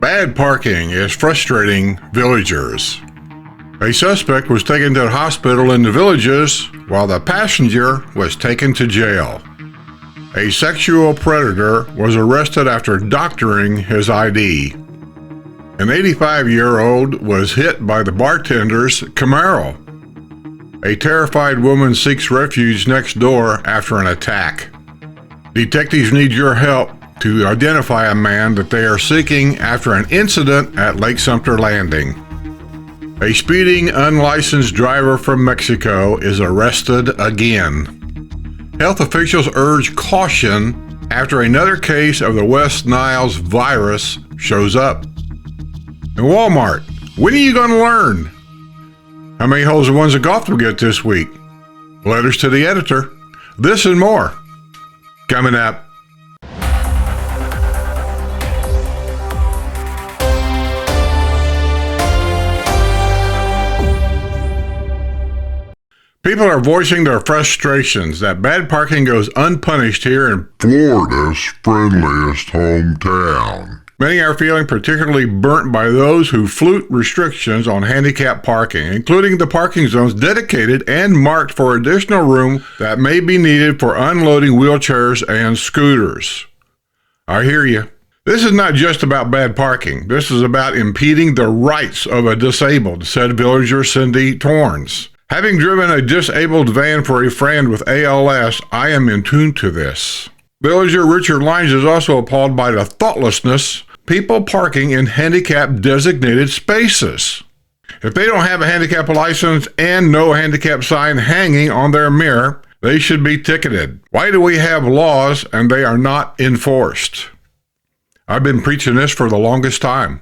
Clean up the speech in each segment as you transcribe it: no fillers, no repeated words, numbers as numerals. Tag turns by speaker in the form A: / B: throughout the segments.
A: Bad parking is frustrating villagers. A suspect was taken to the hospital in the Villages while the passenger was taken to jail. A sexual predator was arrested after doctoring his ID. An 85-year-old was hit by the bartender's Camaro. A terrified woman seeks refuge next door after an attack. Detectives need your help to identify a man that they are seeking after an incident at Lake Sumter Landing. A speeding unlicensed driver from Mexico is arrested again. Health officials urge caution after another case of the West Nile's virus shows up. And Walmart, when are you going to learn? How many holes in ones of golf will get this week? Letters to the editor. This and more coming up. People are voicing their frustrations that bad parking goes unpunished here in
B: Florida's friendliest hometown.
A: Many are feeling particularly burnt by those who flout restrictions on handicap parking, including the parking zones dedicated and marked for additional room that may be needed for unloading wheelchairs and scooters. I hear you. This is not just about bad parking. This is about impeding the rights of a disabled, said villager Cindy Torrens. Having driven a disabled van for a friend with ALS, I am in tune to this. Villager Richard Lines is also appalled by the thoughtlessness people parking in handicap-designated spaces. If they don't have a handicap license and no handicap sign hanging on their mirror, they should be ticketed. Why do we have laws and they are not enforced? I've been preaching this for the longest time.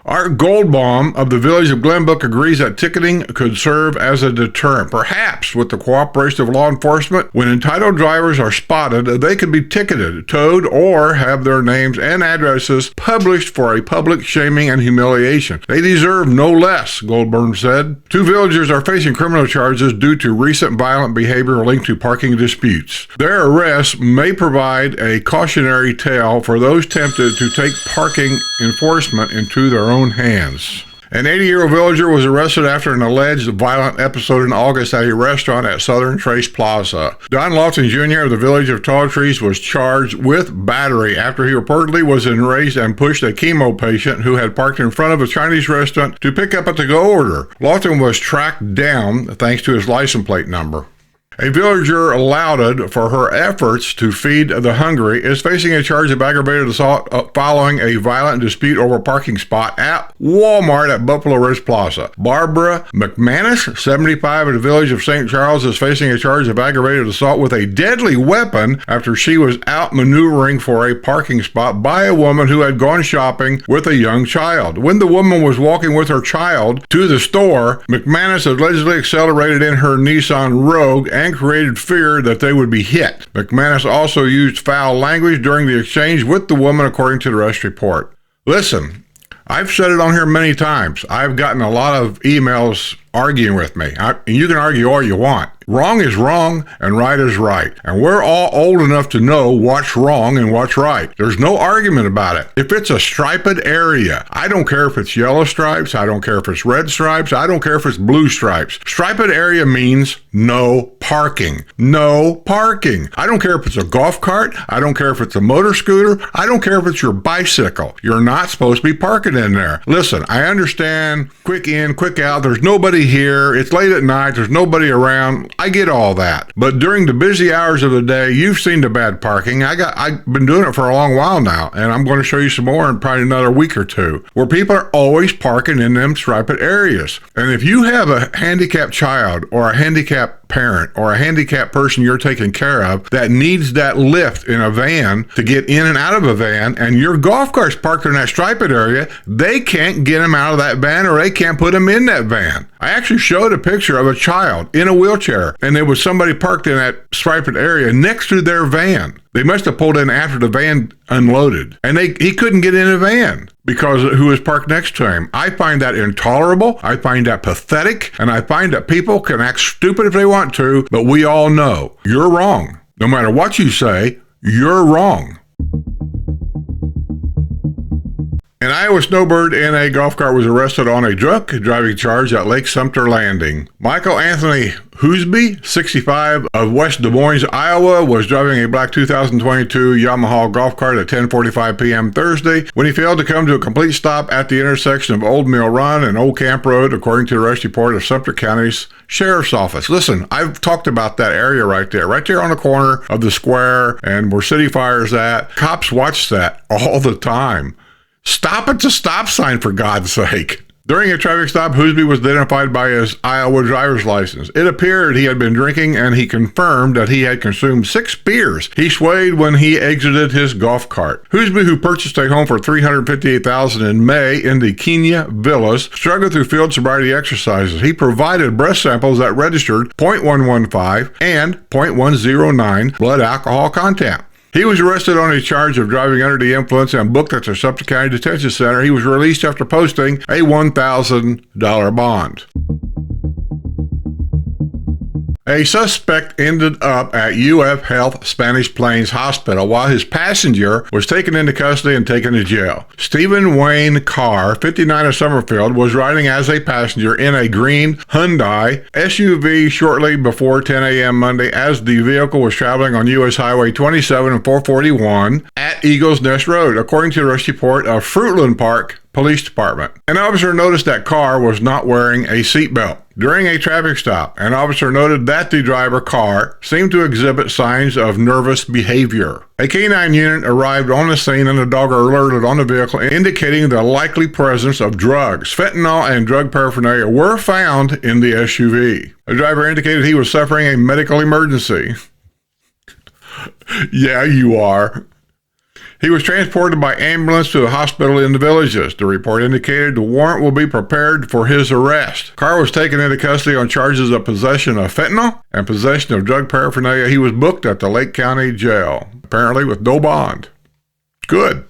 A: Art Goldbaum of the village of Glenbrook agrees that ticketing could serve as a deterrent. Perhaps with the cooperation of law enforcement, when entitled drivers are spotted, they could be ticketed, towed, or have their names and addresses published for a public shaming and humiliation. They deserve no less, Goldbaum said. 2 villagers are facing criminal charges due to recent violent behavior linked to parking disputes. Their arrests may provide a cautionary tale for those tempted to take parking enforcement into their own hands. An 80-year-old villager was arrested after an alleged violent episode in August at a restaurant at Southern Trace Plaza. Don Lofton Jr. of the village of Tall Trees was charged with battery after he reportedly was enraged and pushed a chemo patient who had parked in front of a Chinese restaurant to pick up a to-go order. Lofton was tracked down thanks to his license plate number. A villager lauded for her efforts to feed the hungry is facing a charge of aggravated assault following a violent dispute over a parking spot at Walmart at Buffalo Ridge Plaza. Barbara McManus, 75, of the village of St. Charles, is facing a charge of aggravated assault with a deadly weapon after she was out maneuvering for a parking spot by a woman who had gone shopping with a young child. When the woman was walking with her child to the store, McManus allegedly accelerated in her Nissan Rogue and created fear that they would be hit. McManus also used foul language during the exchange with the woman, according to the arrest report. Listen, I've said it on here many times. I've gotten a lot of emails arguing with me. And you can argue all you want. Wrong is wrong and right is right. And we're all old enough to know what's wrong and what's right. There's no argument about it. If it's a striped area, I don't care if it's yellow stripes, I don't care if it's red stripes, I don't care if it's blue stripes. Striped area means no parking. No parking. I don't care if it's a golf cart, I don't care if it's a motor scooter, I don't care if it's your bicycle. You're not supposed to be parking in there. Listen, I understand quick in, quick out, there's nobody here, it's late at night, there's nobody around. I get all that. But during the busy hours of the day, you've seen the bad parking. I've been doing it for a long while now, and I'm going to show you some more in probably another week or two, where people are always parking in them striped areas. And if you have a handicapped child or a handicapped parent or a handicapped person you're taking care of that needs that lift in a van to get in and out of a van, and your golf cart's parked in that striped area, they can't get them out of that van or they can't put them in that van. I actually showed a picture of a child in a wheelchair, and there was somebody parked in that striped area next to their van. They must have pulled in after the van unloaded, and he couldn't get in a van because of who was parked next to him. I find that intolerable. I find that pathetic, and I find that people can act stupid if they want to, but we all know you're wrong. No matter what you say, you're wrong. An Iowa snowbird in a golf cart was arrested on a drunk driving charge at Lake Sumter Landing. Michael Anthony Hoosby, 65, of West Des Moines, Iowa, was driving a black 2022 Yamaha golf cart at 10:45 p.m. Thursday when he failed to come to a complete stop at the intersection of Old Mill Run and Old Camp Road, according to the arrest report of Sumter County's Sheriff's Office. Listen, I've talked about that area right there on the corner of the square and where City Fire's at. Cops watch that all the time. Stop at the stop sign, for God's sake. During a traffic stop, Hoosby was identified by his Iowa driver's license. It appeared he had been drinking, and he confirmed that he had consumed 6 beers. He swayed when he exited his golf cart. Hoosby, who purchased a home for $358,000 in May in the Kenya Villas, struggled through field sobriety exercises. He provided breath samples that registered .115 and .109 blood alcohol content. He was arrested on a charge of driving under the influence and booked at the Sumter County Detention Center. He was released after posting a $1,000 bond. A suspect ended up at UF Health Spanish Plains Hospital while his passenger was taken into custody and taken to jail. Stephen Wayne Carr, 59 of Summerfield, was riding as a passenger in a green Hyundai SUV shortly before 10 a.m. Monday as the vehicle was traveling on U.S. Highway 27 and 441 at Eagles Nest Road, according to the arrest report of Fruitland Park Police Department. An officer noticed that Carr was not wearing a seatbelt. During a traffic stop, an officer noted that the driver, Carr, seemed to exhibit signs of nervous behavior. A canine unit arrived on the scene and the dog alerted on the vehicle, indicating the likely presence of drugs. Fentanyl and drug paraphernalia were found in the SUV. The driver indicated he was suffering a medical emergency. Yeah, you are. He was transported by ambulance to a hospital in the Villages. The report indicated the warrant will be prepared for his arrest. Carr was taken into custody on charges of possession of fentanyl and possession of drug paraphernalia. He was booked at the Lake County Jail, apparently with no bond. Good.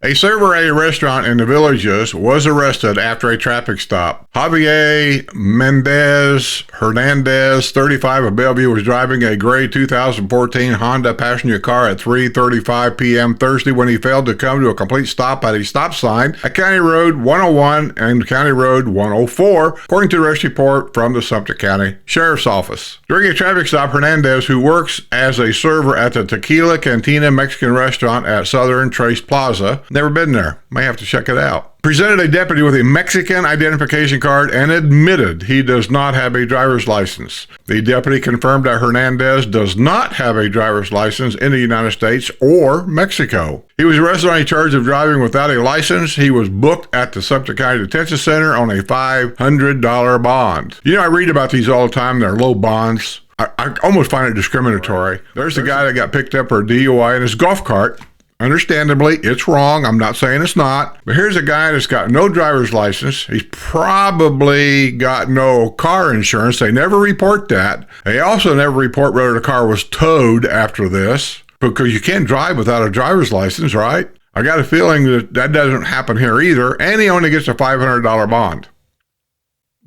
A: A server at a restaurant in the Villages was arrested after a traffic stop. Javier Mendez Hernandez, 35 of Bellevue, was driving a gray 2014 Honda passenger car at 3:35 p.m. Thursday when he failed to come to a complete stop at a stop sign at County Road 101 and County Road 104, according to the arrest report from the Sumter County Sheriff's Office. During a traffic stop, Hernandez, who works as a server at the Tequila Cantina Mexican restaurant at Southern Trace Plaza, never been there, may have to check it out, presented a deputy with a Mexican identification card and admitted he does not have a driver's license. The deputy confirmed that Hernandez does not have a driver's license in the United States or Mexico. He was arrested on a charge of driving without a license. He was booked at the Sumter County Detention Center on a $500 bond. You know, I read about these all the time. They're low bonds. I almost find it discriminatory. There's the guy that got picked up for a DUI in his golf cart. Understandably, it's wrong. I'm not saying it's not. But here's a guy that's got no driver's license. He's probably got no car insurance. They never report that. They also never report whether the car was towed after this, because you can't drive without a driver's license, right? I got a feeling that that doesn't happen here either. And he only gets a $500 bond.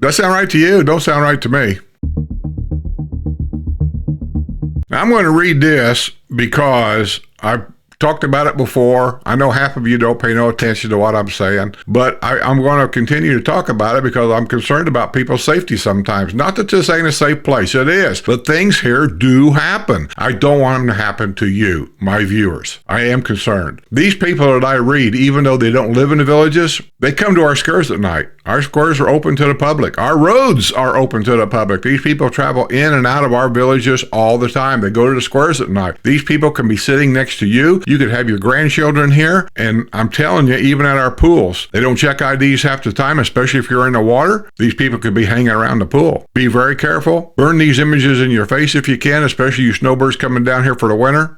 A: Does that sound right to you? Don't sound right to me. Now, I'm going to read this because I've talked about it before. I know half of you don't pay no attention to what I'm saying, but I'm going to continue to talk about it because I'm concerned about people's safety sometimes. Not that this ain't a safe place. It is. But things here do happen. I don't want them to happen to you, my viewers. I am concerned. These people that I read, even though they don't live in the Villages, they come to our squares at night. Our squares are open to the public. Our roads are open to the public. These people travel in and out of our villages all the time. They go to the squares at night. These people can be sitting next to you. You could have your grandchildren here, and I'm telling you, even at our pools, they don't check IDs half the time, especially if you're in the water. These people could be hanging around the pool. Be very careful. Burn these images in your face if you can, especially you snowbirds coming down here for the winter.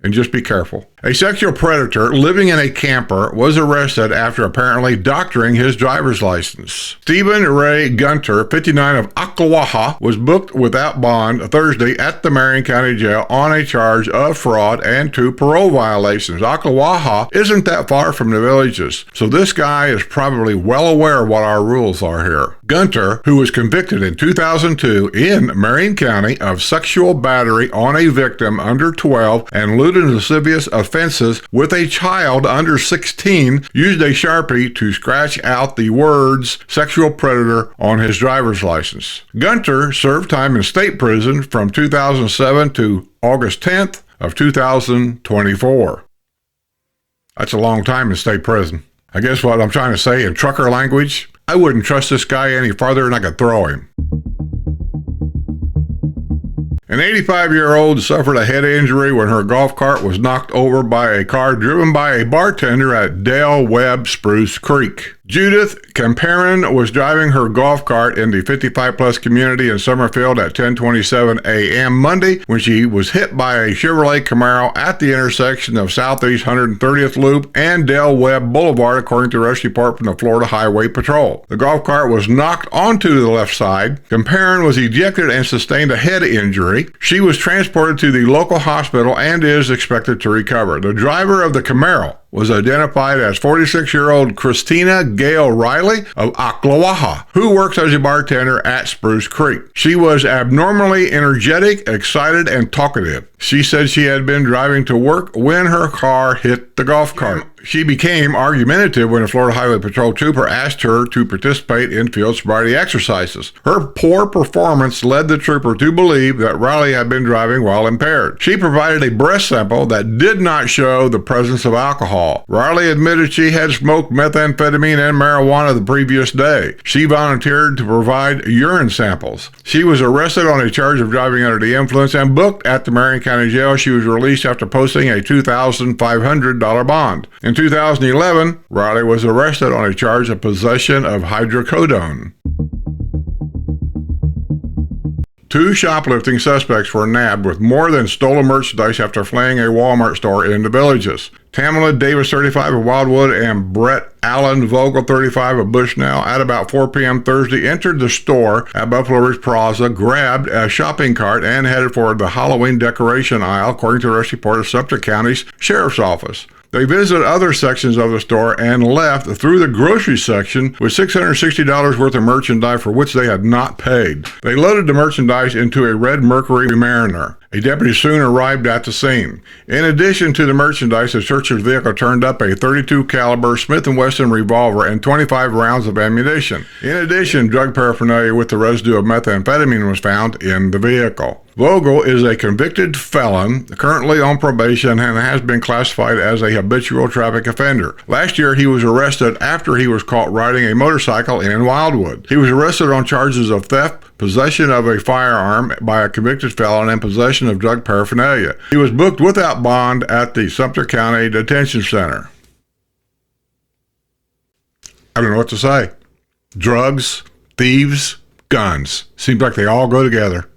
A: And just be careful. A sexual predator living in a camper was arrested after apparently doctoring his driver's license. Stephen Ray Gunter, 59 of Ocklawaha, was booked without bond Thursday at the Marion County Jail on a charge of fraud and 2 parole violations. Ocklawaha isn't that far from the Villages, so this guy is probably well aware of what our rules are here. Gunter, who was convicted in 2002 in Marion County of sexual battery on a victim under 12 and lewd and lascivious offenses with a child under 16, used a Sharpie to scratch out the words sexual predator on his driver's license. Gunter served time in state prison from 2007 to August 10th of 2024. That's a long time in state prison. I guess what I'm trying to say in trucker language, I wouldn't trust this guy any farther than I could throw him. An 85-year-old suffered a head injury when her golf cart was knocked over by a car driven by a bartender at Dale Webb Spruce Creek. Judith Camperin was driving her golf cart in the 55-plus community in Summerfield at 10:27 a.m. Monday when she was hit by a Chevrolet Camaro at the intersection of Southeast 130th Loop and Dale Webb Boulevard, according to a rescue report from the Florida Highway Patrol. The golf cart was knocked onto the left side. Camperin was ejected and sustained a head injury. She was transported to the local hospital and is expected to recover. The driver of the Camaro was identified as 46-year-old Christina Gail Riley of Ocklawaha, who works as a bartender at Spruce Creek. She was abnormally energetic, excited, and talkative. She said she had been driving to work when her car hit the golf cart. She became argumentative when a Florida Highway Patrol trooper asked her to participate in field sobriety exercises. Her poor performance led the trooper to believe that Riley had been driving while impaired. She provided a breath sample that did not show the presence of alcohol. Riley admitted she had smoked methamphetamine and marijuana the previous day. She volunteered to provide urine samples. She was arrested on a charge of driving under the influence and booked at the Marion County Jail. She was released after posting a $2,500 bond. In 2011, Riley was arrested on a charge of possession of hydrocodone. 2 shoplifting suspects were nabbed with more than stolen merchandise after fleeing a Walmart store in the Villages. Tamala Davis, 35 of Wildwood, and Brett Allen Vogel, 35 of Bushnell, at about 4 p.m. Thursday, entered the store at Buffalo Ridge Plaza, grabbed a shopping cart, and headed for the Halloween decoration aisle, according to a rescue report of Sumter County's Sheriff's Office. They visited other sections of the store and left through the grocery section with $660 worth of merchandise for which they had not paid. They loaded the merchandise into a red Mercury Mariner. A deputy soon arrived at the scene. In addition to the merchandise, the searcher's vehicle turned up a .32 caliber Smith & Wesson revolver and 25 rounds of ammunition. In addition, drug paraphernalia with the residue of methamphetamine was found in the vehicle. Vogel is a convicted felon, currently on probation, and has been classified as a habitual traffic offender. Last year, he was arrested after he was caught riding a motorcycle in Wildwood. He was arrested on charges of theft, possession of a firearm by a convicted felon, and possession of drug paraphernalia. He was booked without bond at the Sumter County Detention Center. I don't know what to say. Drugs, thieves, guns. Seems like they all go together.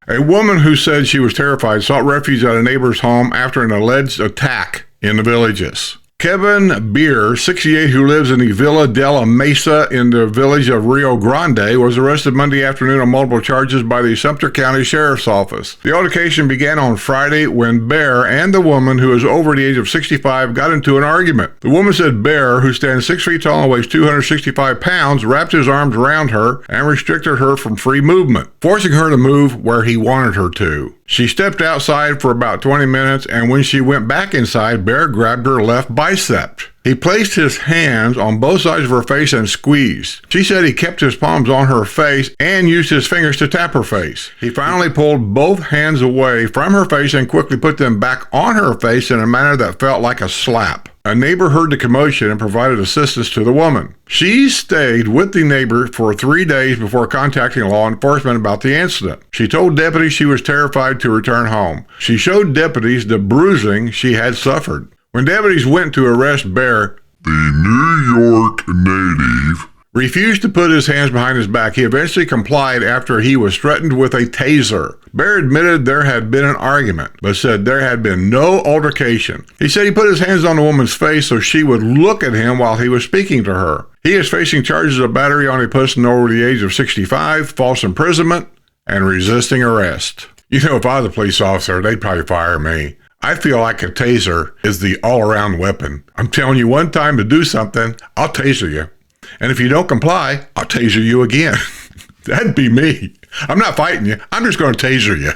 A: A woman who said she was terrified sought refuge at a neighbor's home after an alleged attack in the Villages. Kevin Beer, 68, who lives in the Villa de la Mesa in the village of Rio Grande, was arrested Monday afternoon on multiple charges by the Sumter County Sheriff's Office. The altercation began on Friday when Bear and the woman, who is over the age of 65, got into an argument. The woman said Bear, who stands 6 feet tall and weighs 265 pounds, wrapped his arms around her and restricted her from free movement, forcing her to move where he wanted her to. She stepped outside for about 20 minutes, and when she went back inside, Bear grabbed her left bicep. He placed his hands on both sides of her face and squeezed. She said he kept his palms on her face and used his fingers to tap her face. He finally pulled both hands away from her face and quickly put them back on her face in a manner that felt like a slap. A neighbor heard the commotion and provided assistance to the woman. She stayed with the neighbor for 3 days before contacting law enforcement about the incident. She told deputies she was terrified to return home. She showed deputies the bruising she had suffered. When deputies went to arrest Bear,
B: the New York native
A: refused to put his hands behind his back. He eventually complied after he was threatened with a taser. Bear admitted there had been an argument, but said there had been no altercation. He said he put his hands on the woman's face so she would look at him while he was speaking to her. He is facing charges of battery on a person over the age of 65, false imprisonment, and resisting arrest. You know, if I was a police officer, they'd probably fire me. I feel like a taser is the all-around weapon. I'm telling you one time to do something, I'll taser you. And if you don't comply, I'll taser you again. That'd be me. I'm not fighting you. I'm just going to taser you.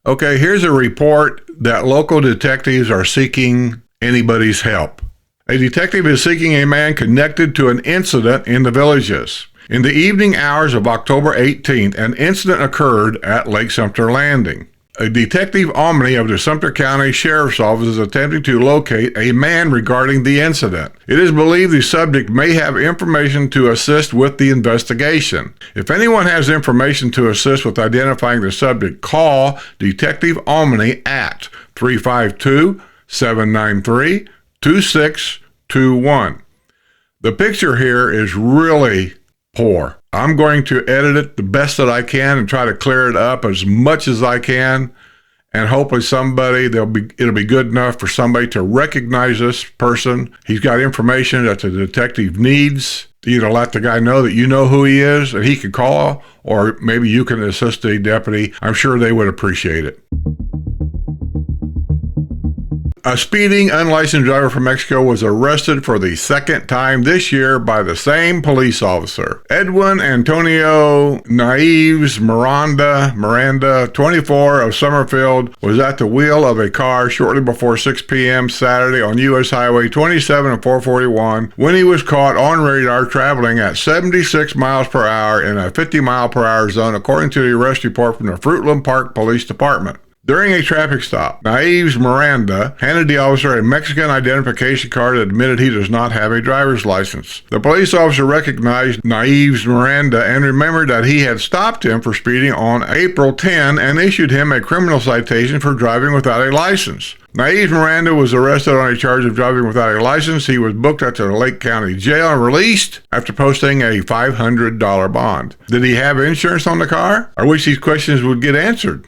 A: Okay, here's a report that local detectives are seeking anybody's help. A detective is seeking a man connected to an incident in the Villages. In the evening hours of October 18th, an incident occurred at Lake Sumter Landing. A Detective Omni of the Sumter County Sheriff's Office is attempting to locate a man regarding the incident. It is believed the subject may have information to assist with the investigation. If anyone has information to assist with identifying the subject, call Detective Omni at 352-793-2621. The picture here is really poor. I'm going to edit it the best that I can and try to clear it up as much as I can. And hopefully it'll be good enough for somebody to recognize this person. He's got information that the detective needs. Either let the guy know that you know who he is and he can call, or maybe you can assist the deputy. I'm sure they would appreciate it. A speeding, unlicensed driver from Mexico was arrested for the second time this year by the same police officer. Edwin Antonio Nieves Miranda, 24, of Summerfield, was at the wheel of a car shortly before 6 p.m. Saturday on U.S. Highway 27 and 441 when he was caught on radar traveling at 76 miles per hour in a 50 mile per hour zone, according to the arrest report from the Fruitland Park Police Department. During a traffic stop, Nieves Miranda handed the officer a Mexican identification card that admitted he does not have a driver's license. The police officer recognized Nieves Miranda and remembered that he had stopped him for speeding on April 10 and issued him a criminal citation for driving without a license. Nieves Miranda was arrested on a charge of driving without a license. He was booked at the Lake County Jail and released after posting a $500 bond. Did he have insurance on the car? I wish these questions would get answered.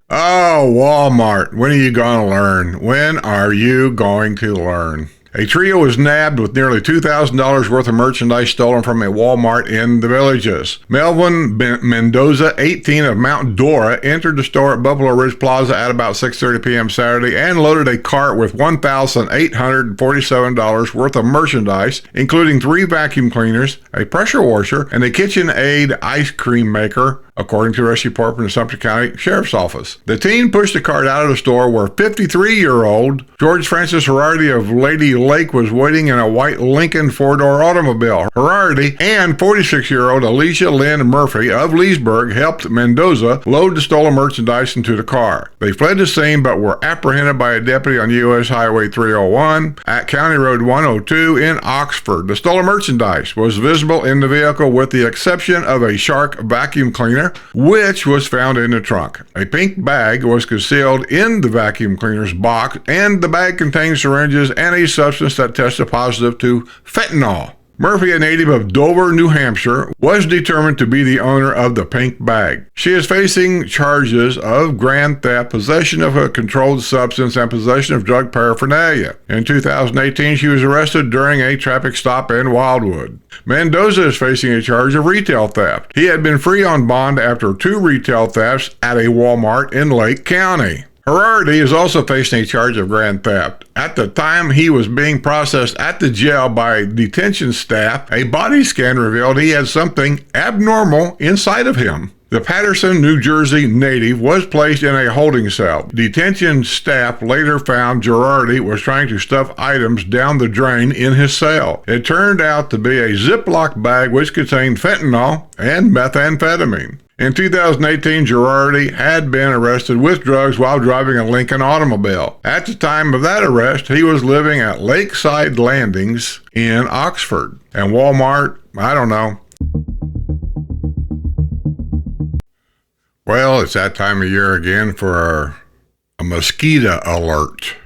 A: Oh, Walmart, when are you going to learn? When are you going to learn? A trio was nabbed with nearly $2,000 worth of merchandise stolen from a Walmart in the Villages. Melvin Mendoza, 18, of Mount Dora, entered the store at Buffalo Ridge Plaza at about 6:30 p.m. Saturday and loaded a cart with $1,847 worth of merchandise, including 3 vacuum cleaners, a pressure washer, and a KitchenAid ice cream maker, according to a arrest report from the Sumter County Sheriff's Office. The teen pushed the cart out of the store where 53-year-old George Francis Herardi of Lady Lake was waiting in a white Lincoln 4-door automobile. Herardi and 46-year-old Alicia Lynn Murphy of Leesburg helped Mendoza load the stolen merchandise into the car. They fled the scene but were apprehended by a deputy on U.S. Highway 301 at County Road 102 in Oxford. The stolen merchandise was visible in the vehicle with the exception of a Shark vacuum cleaner, which was found in the trunk. A pink bag was concealed in the vacuum cleaner's box, and the bag contained syringes and a substance that tested positive to fentanyl. Murphy, a native of Dover, New Hampshire, was determined to be the owner of the pink bag. She is facing charges of grand theft, possession of a controlled substance, and possession of drug paraphernalia. In 2018, she was arrested during a traffic stop in Wildwood. Mendoza is facing a charge of retail theft. He had been free on bond after 2 retail thefts at a Walmart in Lake County. Herardi is also facing a charge of grand theft. At the time he was being processed at the jail by detention staff, a body scan revealed he had something abnormal inside of him. The Patterson, New Jersey native was placed in a holding cell. Detention staff later found Girardi was trying to stuff items down the drain in his cell. It turned out to be a Ziploc bag which contained fentanyl and methamphetamine. In 2018, Girardi had been arrested with drugs while driving a Lincoln automobile. At the time of that arrest, he was living at Lakeside Landings in Oxford. And Walmart, I don't know. Well, it's that time of year again for a mosquito alert.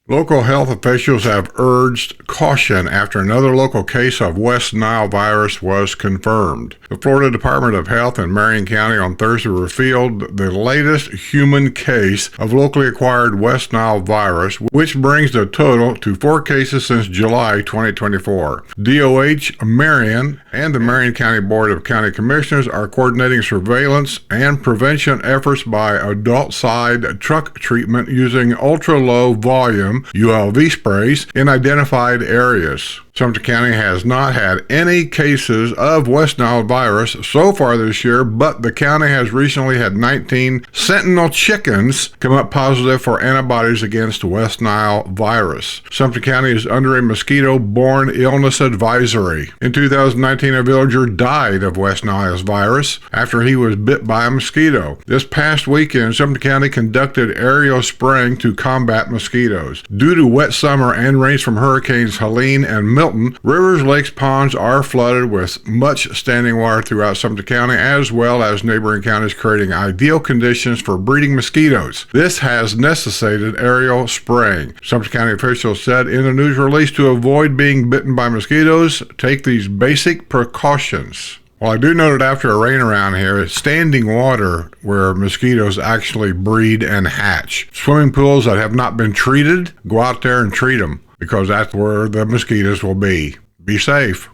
A: Local health officials have urged caution after another local case of West Nile virus was confirmed. The Florida Department of Health in Marion County on Thursday revealed the latest human case of locally acquired West Nile virus, which brings the total to 4 cases since July 2024. DOH Marion and the Marion County Board of County Commissioners are coordinating surveillance and prevention efforts by adult-side truck treatment using ultra-low volume ULV sprays in identified areas. Sumter County has not had any cases of West Nile virus so far this year, but the county has recently had 19 sentinel chickens come up positive for antibodies against West Nile virus. Sumter County is under a mosquito-borne illness advisory. In 2019, a villager died of West Nile virus after he was bit by a mosquito. This past weekend, Sumter County conducted aerial spraying to combat mosquitoes. Due to wet summer and rains from hurricanes Helene and Milton, rivers, lakes, ponds are flooded with much standing water throughout Sumter County, as well as neighboring counties, creating ideal conditions for breeding mosquitoes. This has necessitated aerial spraying. Sumter County officials said in a news release to avoid being bitten by mosquitoes, take these basic precautions. Well, I do know that after a rain around here, it's standing water where mosquitoes actually breed and hatch. Swimming pools that have not been treated, go out there and treat them, because that's where the mosquitoes will be. Be safe.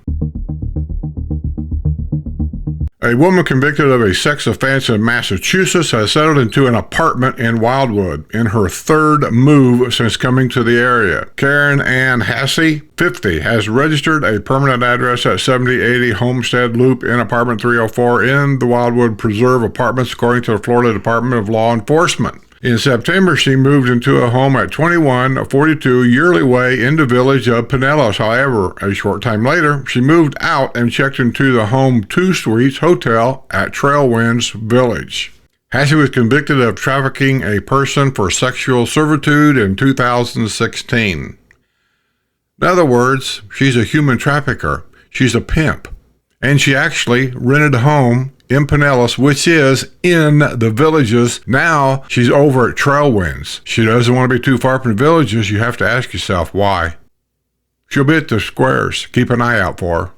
A: A woman convicted of a sex offense in Massachusetts has settled into an apartment in Wildwood in her 3rd move since coming to the area. Karen Ann Hassey, 50, has registered a permanent address at 7080 Homestead Loop in apartment 304 in the Wildwood Preserve Apartments, according to the Florida Department of Law Enforcement. In September, she moved into a home at 2142 Yearly Way in the village of Pinellas. However, a short time later, she moved out and checked into the Home 2 Suites Hotel at Trailwinds Village. Hassey was convicted of trafficking a person for sexual servitude in 2016. In other words, she's a human trafficker. She's a pimp. And she actually rented a home in Pinellas, which is in the villages. Now she's over at Trailwinds. She doesn't want to be too far from the villages. You have to ask yourself why. She'll be at the squares. Keep an eye out for her.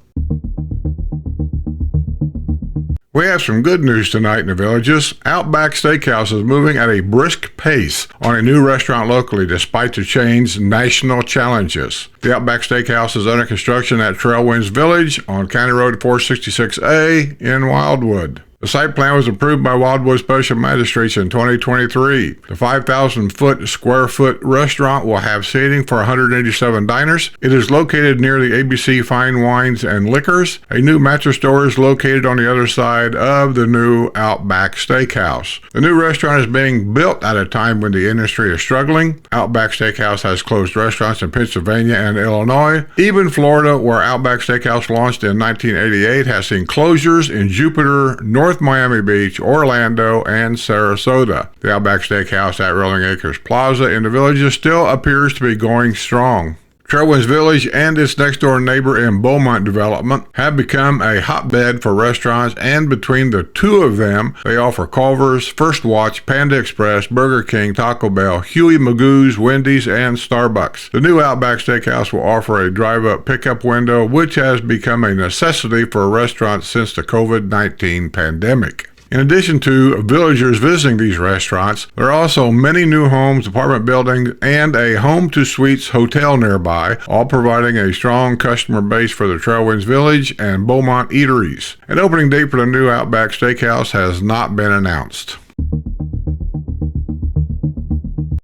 A: We have some good news tonight in the villages. Outback Steakhouse is moving at a brisk pace on a new restaurant locally despite the chain's national challenges. The Outback Steakhouse is under construction at Trailwinds Village on County Road 466A in Wildwood. The site plan was approved by Wildwood Special Magistrates in 2023. The 5,000 square foot restaurant will have seating for 187 diners. It is located near the ABC Fine Wines and Liquors. A new mattress store is located on the other side of the new Outback Steakhouse. The new restaurant is being built at a time when the industry is struggling. Outback Steakhouse has closed restaurants in Pennsylvania and Illinois. Even Florida, where Outback Steakhouse launched in 1988, has seen closures in Jupiter, North Miami Beach, Orlando, and Sarasota. The Outback Steakhouse at Rolling Acres Plaza in the Villages still appears to be going strong. Trailwinds Village and its next-door neighbor in Beaumont development have become a hotbed for restaurants, and between the two of them, they offer Culver's, First Watch, Panda Express, Burger King, Taco Bell, Huey Magoo's, Wendy's, and Starbucks. The new Outback Steakhouse will offer a drive-up pickup window, which has become a necessity for restaurants since the COVID-19 pandemic. In addition to villagers visiting these restaurants, there are also many new homes, apartment buildings, and a Home 2 Suites hotel nearby, all providing a strong customer base for the Trailwinds Village and Beaumont eateries. An opening date for the new Outback Steakhouse has not been announced.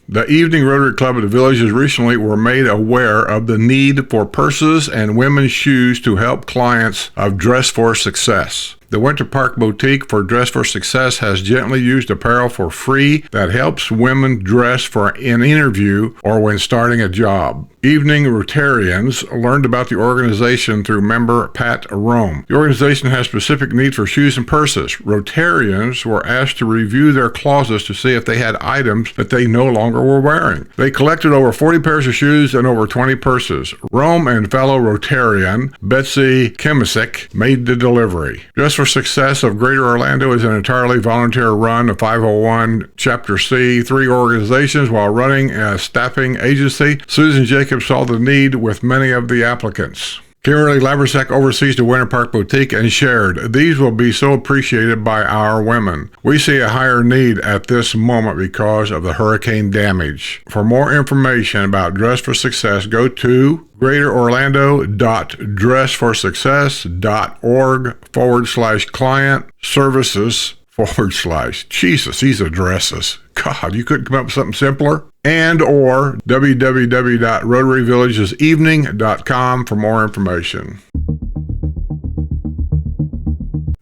A: The Evening Rotary Club of the Villages recently were made aware of the need for purses and women's shoes to help clients of Dress for Success. The Winter Park Boutique for Dress for Success has gently used apparel for free that helps women dress for an interview or when starting a job. Evening Rotarians learned about the organization through member Pat Rome. The organization has specific needs for shoes and purses. Rotarians were asked to review their closets to see if they had items that they no longer were wearing. They collected over 40 pairs of shoes and over 20 purses. Rome and fellow Rotarian Betsy Kimisick made the delivery. Dress for for Success of Greater Orlando is an entirely volunteer run, a 501 Chapter C, 3 organizations while running a staffing agency. Susan Jacobs saw the need with many of the applicants. Kimberly Laversek oversees the Winter Park Boutique and shared, "These will be so appreciated by our women. We see a higher need at this moment because of the hurricane damage." For more information about Dress for Success, go to greaterorlando.dressforsuccess.org/client services / Jesus, these addresses. God, you couldn't come up with something simpler? And or www.rotaryvillagesevening.com for more information.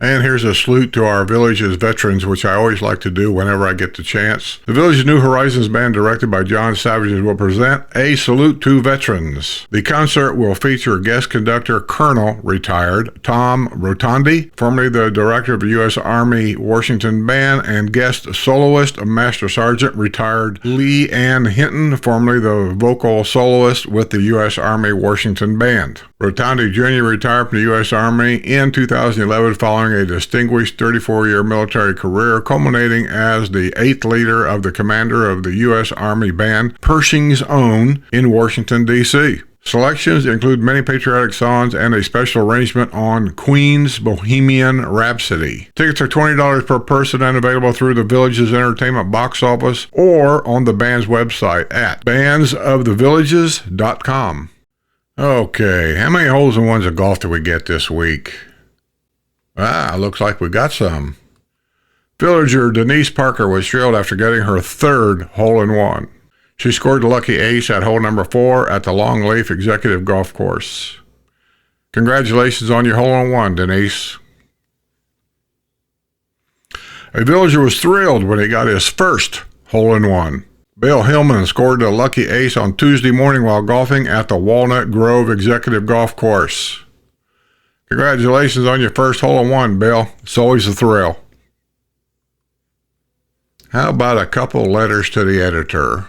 A: And here's a salute to our village's veterans, which I always like to do whenever I get the chance. The Village's New Horizons Band, directed by John Savage, will present A Salute to Veterans. The concert will feature guest conductor Colonel, retired, Tom Rotondi, formerly the director of the U.S. Army Washington Band, and guest soloist, Master Sergeant, retired Lee Ann Hinton, formerly the vocal soloist with the U.S. Army Washington Band. Rotondi Jr. retired from the U.S. Army in 2011 following a distinguished 34-year military career, culminating as the 8th leader of the commander of the U.S. Army Band, Pershing's Own, in Washington, D.C. Selections include many patriotic songs and a special arrangement on Queen's Bohemian Rhapsody. Tickets are $20 per person and available through the Village's Entertainment box office or on the band's website at bandsofthevillages.com. Okay, how many holes in ones of golf did we get this week? Looks like we got some. Villager Denise Parker was thrilled after getting her 3rd hole-in-one. She scored the lucky ace at hole number 4 at the Longleaf Executive Golf Course. Congratulations on your hole-in-one, Denise. A villager was thrilled when he got his 1st hole-in-one. Bill Hillman scored a lucky ace on Tuesday morning while golfing at the Walnut Grove Executive Golf Course. Congratulations on your 1st hole-in-one, Bill. It's always a thrill. How about a couple letters to the editor?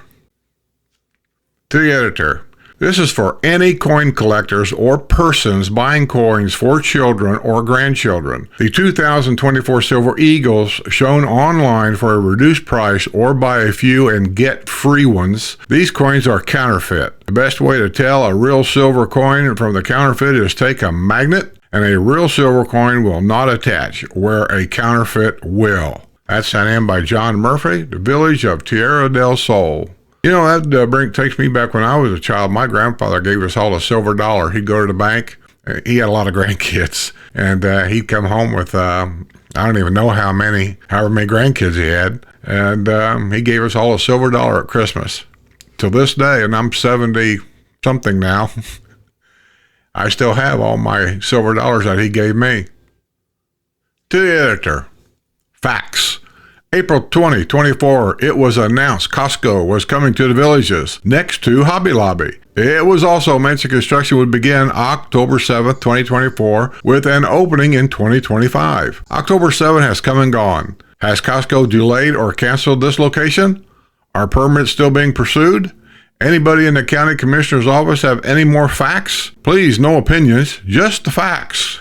A: To the editor, this is for any coin collectors or persons buying coins for children or grandchildren. The 2024 Silver Eagles shown online for a reduced price or buy a few and get free ones. These coins are counterfeit. The best way to tell a real silver coin from the counterfeit is take a magnet, and a real silver coin will not attach, where a counterfeit will. That's sent in by John Murphy, the Village of Tierra del Sol. You know, that takes me back when I was a child. My grandfather gave us all a silver dollar. He'd go to the bank. He had a lot of grandkids, and he'd come home with, I don't even know however many grandkids he had, and he gave us all a silver dollar at Christmas. To this day, and I'm 70-something now, I still have all my silver dollars that he gave me. To the editor, facts. April 2024, it was announced Costco was coming to the Villages next to Hobby Lobby. It was also mentioned construction would begin October 7th, 2024, with an opening in 2025. October 7th has come and gone. Has Costco delayed or canceled this location? Are permits still being pursued? Anybody in the county commissioner's office have any more facts? Please, no opinions, just the facts.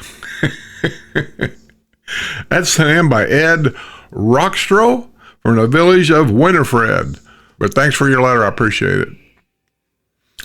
A: That's sent in by Ed Rockstro from the Village of Winifred. But thanks for your letter. I appreciate it.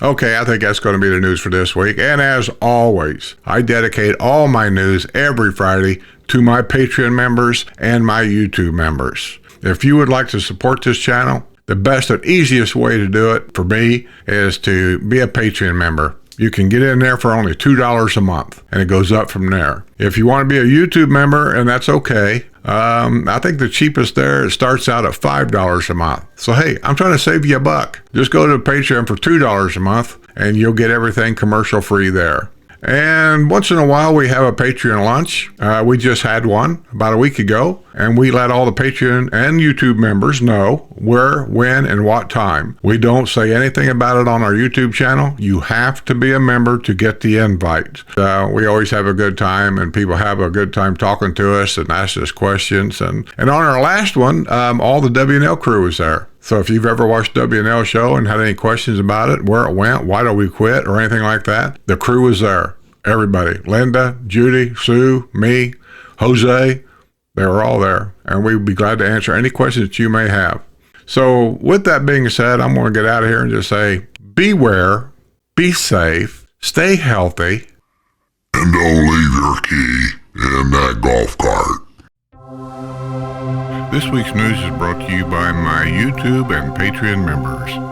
A: Okay, I think that's going to be the news for this week. And as always, I dedicate all my news every Friday to my Patreon members and my YouTube members. If you would like to support this channel, the best and easiest way to do it for me is to be a Patreon member. You can get in there for only $2 a month, and it goes up from there. If you want to be a YouTube member, and that's okay, I think the cheapest there, it starts out at $5 a month. So, hey, I'm trying to save you $1. Just go to Patreon for $2 a month, and you'll get everything commercial free there. And once in a while, we have a Patreon lunch. We just had one about a week ago, and we let all the Patreon and YouTube members know where, when, and what time. We don't say anything about it on our YouTube channel. You have to be a member to get the invite. We always have a good time, and people have a good time talking to us and ask us questions. And on our last one, all the WNL crew was there. So if you've ever watched WNL show and had any questions about it, where it went, why don't we quit, or anything like that, the crew was there. Everybody, Linda, Judy, Sue, me, Jose, they were all there, and we'd be glad to answer any questions that you may have. So with that being said, I'm going to get out of here and just say, beware, be safe, stay healthy,
B: and don't leave your key in that golf cart.
A: This week's news is brought to you by my YouTube and Patreon members.